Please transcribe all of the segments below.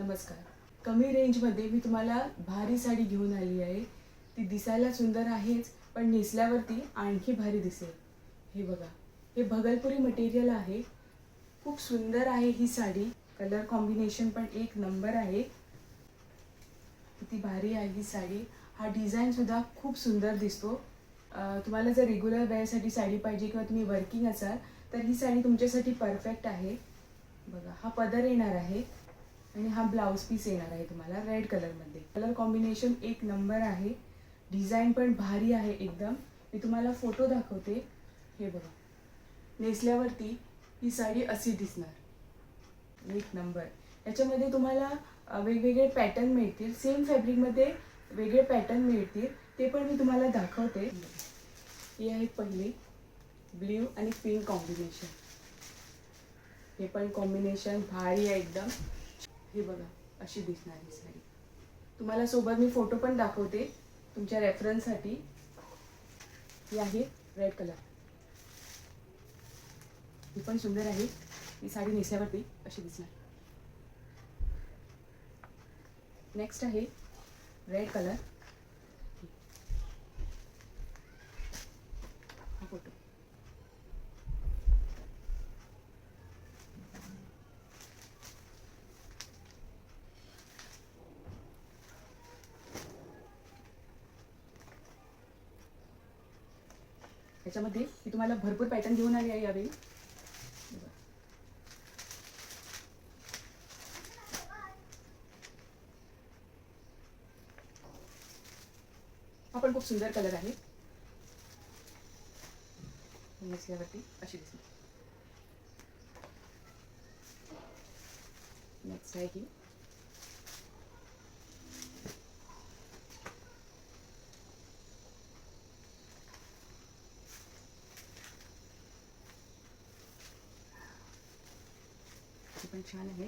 नमस्कार. कमी रेंजमध्ये मी तुम्हाला भारी साडी घेऊन आली आहे. ती दिसायला सुंदर आहेच, पण नेसल्यावरती आणखी भारी दिसेल. हे बघा, हे भगलपुरी मटेरियल आहे. खूप सुंदर आहे ही साडी. कलर कॉम्बिनेशन पण एक नंबर आहे. किती भारी आहे ही साडी. हा डिझाईन सुद्धा खूप सुंदर दिसतो. तुम्हाला जर रेग्युलर वेअरसाठी साडी पाहिजे किंवा तुम्ही वर्किंग असाल तर ही साडी तुमच्यासाठी परफेक्ट आहे. बघा, हा पदर येणार आहे आणि हा ब्लाउज पीस येणार आहे तुम्हाला रेड कलरमध्ये. कलर कॉम्बिनेशन एक नंबर आहे. डिझाईन पण भारी आहे एकदम. मी तुम्हाला फोटो दाखवते. हे बघा, नेसल्यावरती ही साडी अशी दिसणार. एक नंबर. याच्यामध्ये तुम्हाला वेगवेगळे पॅटर्न मिळतील. सेम फॅब्रिकमध्ये वेगळे पॅटर्न मिळतील, ते पण मी तुम्हाला दाखवते. ही आहे पहिली ब्ल्यू आणि पिंक कॉम्बिनेशन. हे पण कॉम्बिनेशन भारी आहे एकदम. हे बघा, अशी दिसणार ही साडी. तुम्हाला सोबत मी फोटो पण दाखवते तुमच्या रेफरन्ससाठी. ही आहे रेड कलर. ही पण सुंदर आहे. ही साडी नेसल्यावरती अशी दिसणार. नेक्स्ट आहे रेड कलर. हा फोटो. याच्यामध्ये मी तुम्हाला भरपूर पॅटर्न घेऊन आली आहे यावेळी. हा पण खूप सुंदर कलर आहे. नेसल्यावरती अशी दिसते. नेक्स्ट आहे ही. पण छान आहे.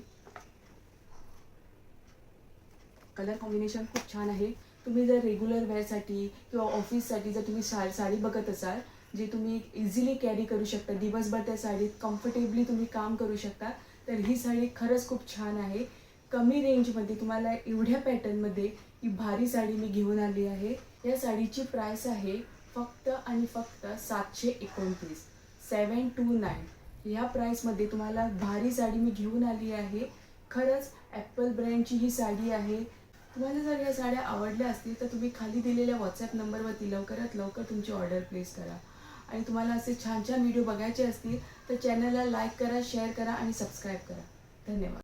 कलर कॉम्बिनेशन खूप छान आहे. तुम्ही जर रेग्युलर वेअरसाठी किंवा ऑफिससाठी जर तुम्ही साडी बघत असाल, जे तुम्ही इझिली कॅरी करू शकता, दिवसभर त्या साडीत कम्फर्टेबली तुम्ही काम करू शकता, तर ही साडी खरंच खूप छान आहे. कमी रेंजमध्ये तुम्हाला एवढ्या पॅटर्नमध्ये ही भारी साडी मी घेऊन आली आहे. या साडीची प्राइस आहे फक्त आणि फक्त 729. 729 ह्या प्राईसमध्ये तुम्हाला भारी साडी मी घेऊन आली आहे. खरंच ॲपल ब्रँडची ही साडी आहे. तुम्हाला जर या साड्या आवडल्या असतील तर तुम्ही खाली दिलेल्या व्हॉट्सॲप नंबरवरती लवकरात लवकर तुमची ऑर्डर प्लेस करा. आणि तुम्हाला असे छान छान व्हिडिओ बघायचे असतील तर चॅनलला लाईक करा, शेअर करा आणि सबस्क्राईब करा. धन्यवाद.